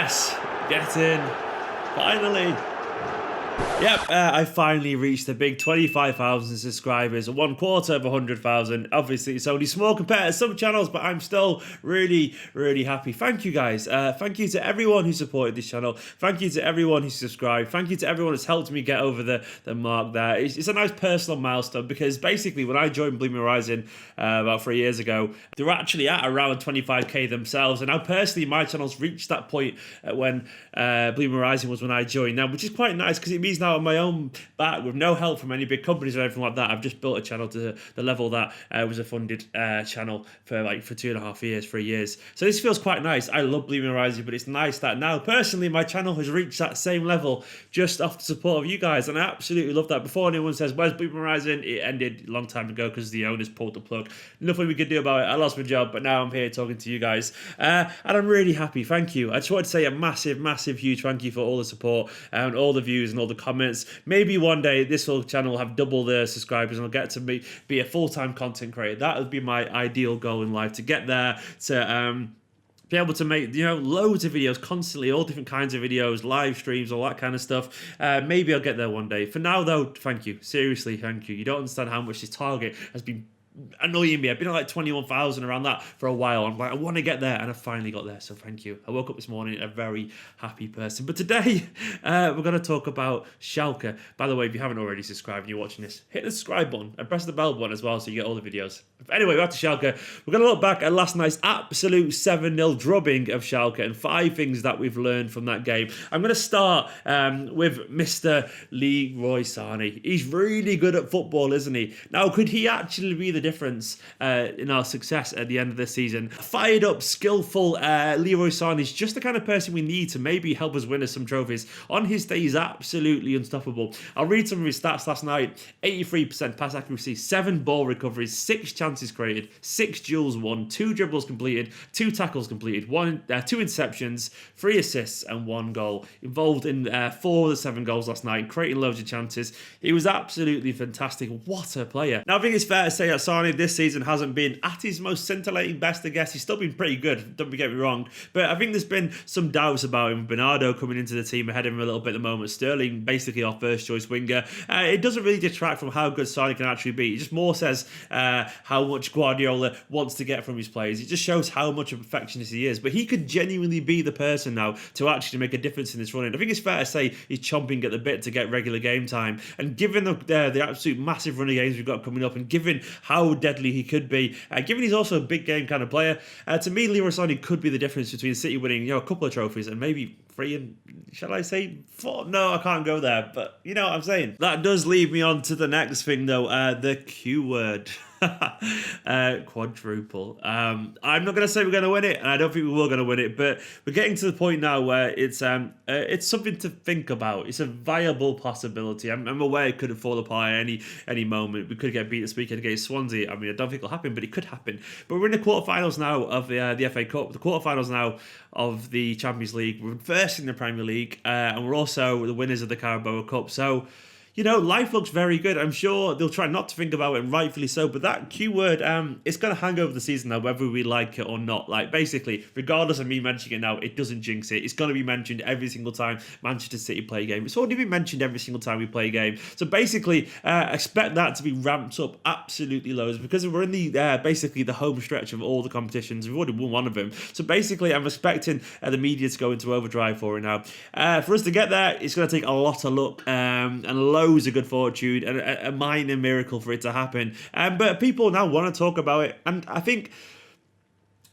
Yes, get in. Finally. Yep, I finally reached the big 25,000 subscribers, 1/4 of 100,000. Obviously, it's only small compared to some channels, but I'm still really, really happy. Thank you, guys. Thank you to everyone who supported this channel. Thank you to everyone who subscribed. Thank you to everyone that's helped me get over the mark there. It's a nice personal milestone because basically when I joined Blooming Horizon about 3 years ago, they were actually at around 25k themselves. And now personally, my channel's reached that point when Blooming Horizon was when I joined now, which is quite nice because it means now on my own back with no help from any big companies or anything like that, I've just built a channel to the level that was a funded channel for 2.5 years, 3 years. So this feels quite nice. I love Blooming Horizon, but it's nice that now personally my channel has reached that same level just off the support of you guys, and I absolutely love that. Before anyone says where's Blooming Horizon, it ended a long time ago because the owners pulled the plug. Nothing we could do about it. I lost my job, but now I'm here talking to you guys, and I'm really happy. Thank you. I just wanted to say a massive huge thank you for all the support and all the views and all the comments. Maybe one day this whole channel will have double the subscribers and I'll get to be a full-time content creator. That would be my ideal goal in life, to get there, to be able to make, loads of videos constantly, all different kinds of videos, live streams, all that kind of stuff. Maybe I'll get there one day. For now, though, thank you. Seriously, thank you. You don't understand how much this target has been annoying me. I've been at 21,000 around that for a while. I'm like, I want to get there, and I finally got there, so thank you. I woke up this morning a very happy person. But today we're going to talk about Schalke. By the way, if you haven't already subscribed and you're watching this, hit the subscribe button and press the bell button as well so you get all the videos. But anyway, back to Schalke. We're going to look back at last night's absolute 7-0 drubbing of Schalke and 5 things that we've learned from that game. I'm going to start with Mr. Leroy Sané. He's really good at football, isn't he? Now, could he actually be the difference in our success at the end of the season? Fired up, skillful Leroy Sané is just the kind of person we need to maybe help us win us some trophies. On his day, he's absolutely unstoppable. I'll read some of his stats last night. 83% pass accuracy, 7 ball recoveries, 6 chances created, 6 duels won, 2 dribbles completed, 2 tackles completed, 2 interceptions, 3 assists and 1 goal. Involved in 4 of the 7 goals last night, creating loads of chances. He was absolutely fantastic. What a player. Now, I think it's fair to say that Sane this season hasn't been at his most scintillating best, I guess. He's still been pretty good, don't get me wrong, but I think there's been some doubts about him. Bernardo coming into the team ahead of him a little bit at the moment. Sterling basically our first choice winger. It doesn't really detract from how good Sane can actually be. It just more says how much Guardiola wants to get from his players. It just shows how much of a perfectionist he is, but he could genuinely be the person now to actually make a difference in this running. I think it's fair to say he's chomping at the bit to get regular game time, and given the absolute massive run of games we've got coming up, and given how deadly he could be, given he's also a big game kind of player, to me Leroy Sané could be the difference between City winning a couple of trophies and maybe 3 and shall I say 4? No, I can't go there, but you know what I'm saying. That does lead me on to the next thing though, the Q word. Quadruple. I'm not going to say we're going to win it, and I don't think we will going to win it, but we're getting to the point now where it's something to think about. It's a viable possibility. I'm aware it could fall apart at any moment. We could get beat this weekend against Swansea. I mean, I don't think it'll happen, but it could happen. But we're in the quarterfinals now of the FA Cup, the quarterfinals now of the Champions League. We're first in the Premier League, and we're also the winners of the Carabao Cup. So, life looks very good. I'm sure they'll try not to think about it, and rightfully so. But that Q word, it's going to hang over the season now, whether we like it or not. Like, basically, regardless of me mentioning it now, it doesn't jinx it. It's going to be mentioned every single time Manchester City play a game. It's already been mentioned every single time we play a game. So basically, expect that to be ramped up absolutely loads, because we're in the basically the home stretch of all the competitions. We've already won one of them. So basically, I'm expecting the media to go into overdrive for it now. For us to get there, it's going to take a lot of luck and loads of good fortune and a minor miracle for it to happen. But people now want to talk about it, and I think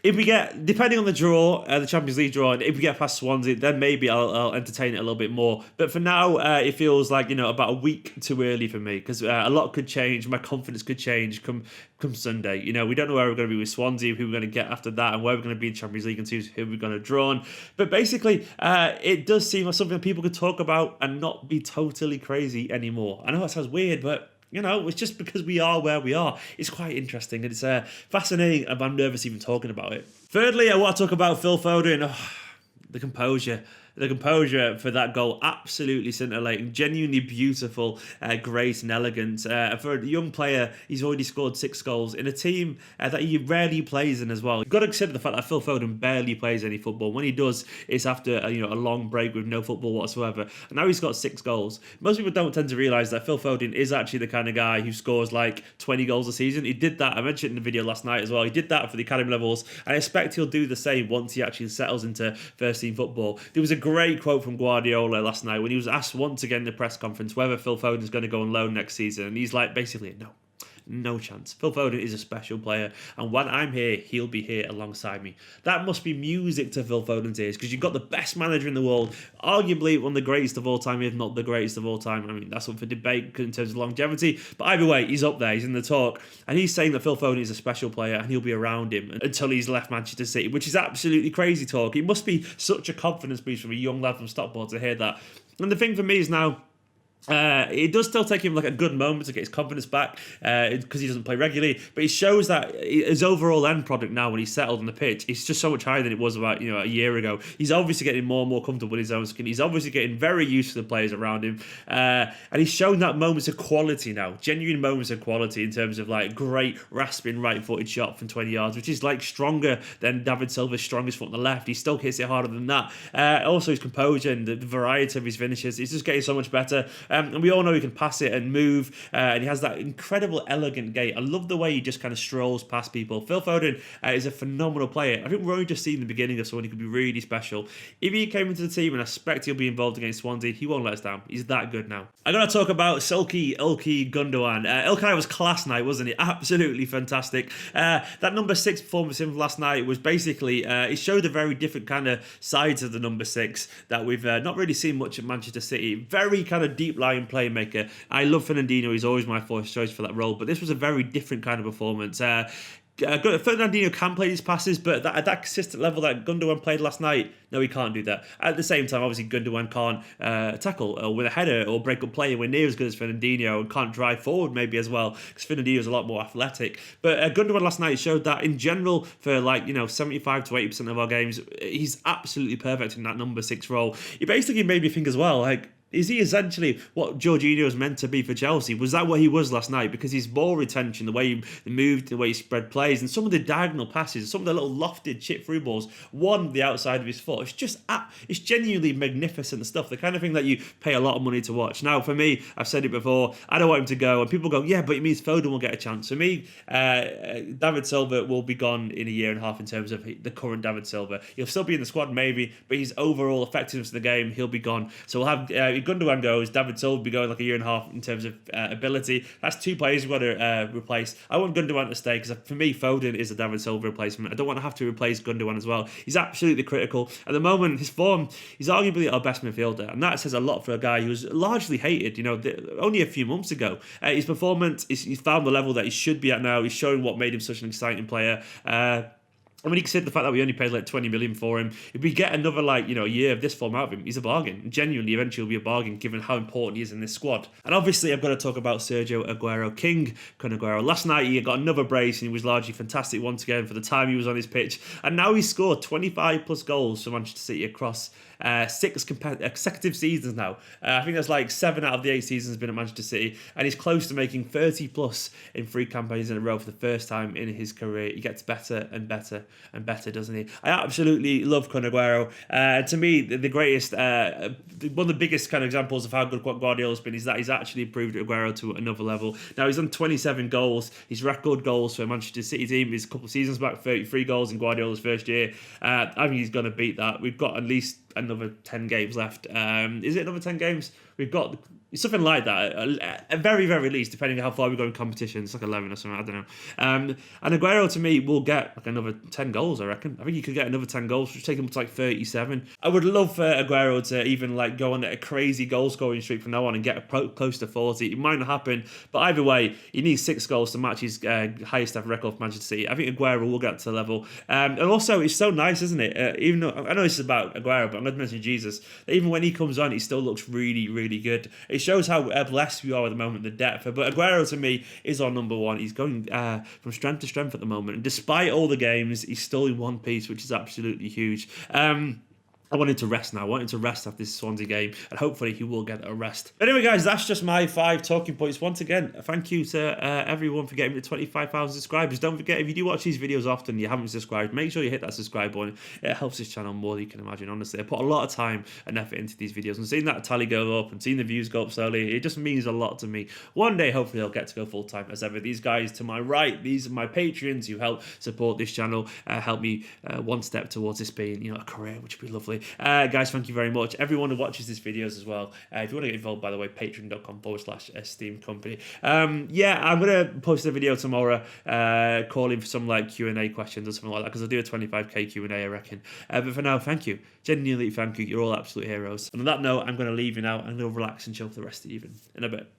if we get, depending on the draw, the Champions League draw, and if we get past Swansea, then maybe I'll entertain it a little bit more. But for now, it feels like, about a week too early for me, because a lot could change. My confidence could change come Sunday. We don't know where we're going to be with Swansea, who we're going to get after that, and where we're going to be in Champions League, and see who we're going to draw on. But basically, it does seem like something that people could talk about and not be totally crazy anymore. I know that sounds weird, but it's just because we are where we are. It's quite interesting, and it's fascinating, and I'm nervous even talking about it. Thirdly, I want to talk about Phil Foden. The composure. the composure for that goal, absolutely scintillating, genuinely beautiful, great and elegant. For a young player, he's already scored 6 goals in a team that he rarely plays in as well. You've got to consider the fact that Phil Foden barely plays any football. When he does, it's after a long break with no football whatsoever. And now he's got 6 goals. Most people don't tend to realise that Phil Foden is actually the kind of guy who scores like 20 goals a season. He did that, I mentioned in the video last night as well, he did that for the academy levels, and I expect he'll do the same once he actually settles into first team football. There was a great quote from Guardiola last night when he was asked once again in the press conference whether Phil Foden is going to go on loan next season, and he's like, basically, no chance. Phil Foden is a special player, and when I'm here, he'll be here alongside me. That must be music to Phil Foden's ears, because you've got the best manager in the world, arguably one of the greatest of all time, if not the greatest of all time. I mean, that's up for debate in terms of longevity, but either way, he's up there, he's in the talk, and he's saying that Phil Foden is a special player, and he'll be around him until he's left Manchester City, which is absolutely crazy talk. It must be such a confidence boost from a young lad from Stockport to hear that. And the thing for me is now, it does still take him like a good moment to get his confidence back because he doesn't play regularly, but it shows that his overall end product now when he's settled on the pitch, it's just so much higher than it was about a year ago. He's obviously getting more and more comfortable with his own skin. He's obviously getting very used to the players around him, and he's shown that moments of quality now, genuine moments of quality in terms of like great rasping right-footed shot from 20 yards, which is like stronger than David Silva's strongest foot on the left. He still hits it harder than that. Also his composure and the variety of his finishes, he's just getting so much better. And we all know he can pass it and move, and he has that incredible, elegant gait. I love the way he just kind of strolls past people. Phil Foden is a phenomenal player. I think we're only just seeing the beginning of someone who could be really special. If he came into the team, and I expect he'll be involved against Swansea, he won't let us down. He's that good now. I'm going to talk about Schalke Ilkay Gundogan. Ilkay was class night, wasn't it? Absolutely fantastic. That number 6 performance in last night was basically, it showed a very different kind of sides of the number 6 that we've not really seen much at Manchester City. Very kind of deep-lying playmaker. I love Fernandinho. He's always my first choice for that role, but this was a very different kind of performance. Fernandinho can play these passes, but at that consistent level that Gundogan played last night, no, he can't do that. At the same time, obviously, Gundogan can't tackle with a header or break up play when near as good as Fernandinho, and can't drive forward maybe as well, because Fernandinho is a lot more athletic. But Gundogan last night showed that in general, for 75 to 80% of our games, he's absolutely perfect in that number 6 role. It basically made me think as well, is he essentially what Jorginho is meant to be for Chelsea? Was that what he was last night? Because his ball retention, the way he moved, the way he spread plays, and some of the diagonal passes, some of the little lofted chip through balls, the outside of his foot. It's just, it's genuinely magnificent stuff. The kind of thing that you pay a lot of money to watch. Now, for me, I've said it before, I don't want him to go. And people go, yeah, but it means Foden will get a chance. For me, David Silva will be gone in a year and a half in terms of the current David Silva. He'll still be in the squad maybe, but his overall effectiveness in the game, he'll be gone. So we'll have... Gundogan goes, David Silva will be going like a year and a half in terms of ability. That's 2 players we've got to replace. I want Gundogan to stay because for me, Foden is a David Silva replacement. I don't want to have to replace Gundogan as well. He's absolutely critical. At the moment, his form, he's arguably our best midfielder, and that says a lot for a guy who's largely hated, only a few months ago. His performance, he's found the level that he should be at now. He's showing what made him such an exciting player. And when you consider the fact that we only paid like 20 million for him, if we get another a year of this form out of him, he's a bargain. Genuinely, eventually will be a bargain given how important he is in this squad. And obviously, I've got to talk about Sergio Agüero, King Agüero. Last night, he got another brace and he was largely fantastic once again for the time he was on his pitch. And now he's scored 25 plus goals for Manchester City across 6 consecutive seasons now. I think that's 7 out of the 8 seasons been at Manchester City, and he's close to making 30 plus in 3 campaigns in a row for the first time in his career. He gets better and better and better, doesn't he? I absolutely love Kun Agüero. To me, the greatest, one of the biggest kind of examples of how good Guardiola's been is that he's actually improved Agüero to another level. Now he's on 27 goals. His record goals for a Manchester City team is a couple of seasons back, 33 goals in Guardiola's first year. I think he's going to beat that. We've got at least another 10 games left. Is it another 10 games? We've got something like that, at very, very least, depending on how far we go in competition. It's 11 or something, I don't know. And Agüero, to me, will get another 10 goals, I reckon. I think he could get another 10 goals, which would take him to 37. I would love for Agüero to even go on a crazy goal-scoring streak from now on and get close to 40. It might not happen, but either way, he needs 6 goals to match his highest ever record for Manchester City. I think Agüero will get to the level. And also, it's so nice, isn't it? Even though, I know this is about Agüero, but I'm going to mention Jesus. Even when he comes on, he still looks really, really good. It shows how blessed we are at the moment, the depth. But Agüero, to me, is our number one. He's going from strength to strength at the moment. And despite all the games, he's still in one piece, which is absolutely huge. I want him to rest now. I want him to rest after this Swansea game, and hopefully he will get a rest. But anyway, guys, that's just my 5 talking points. Once again, thank you to everyone for getting me to 25,000 subscribers. Don't forget, if you do watch these videos often and you haven't subscribed, make sure you hit that subscribe button. It helps this channel more than you can imagine, honestly. I put a lot of time and effort into these videos, and seeing that tally go up and seeing the views go up slowly, it just means a lot to me. One day, hopefully, I'll get to go full-time as ever. These guys to my right, these are my Patreons who help support this channel, help me one step towards this being, you know, a career, which would be lovely. Guys, thank you very much. Everyone who watches these videos as well. If you want to get involved, by the way, patreon.com/Esteemed Company. Yeah, I'm going to post a video tomorrow calling for some like Q&A questions or something like that, because I'll do a 25k Q&A, I reckon. But for now, thank you. Genuinely thank you. You're all absolute heroes. And on that note, I'm going to leave you now. I'm going to relax and chill for the rest of the evening. In a bit.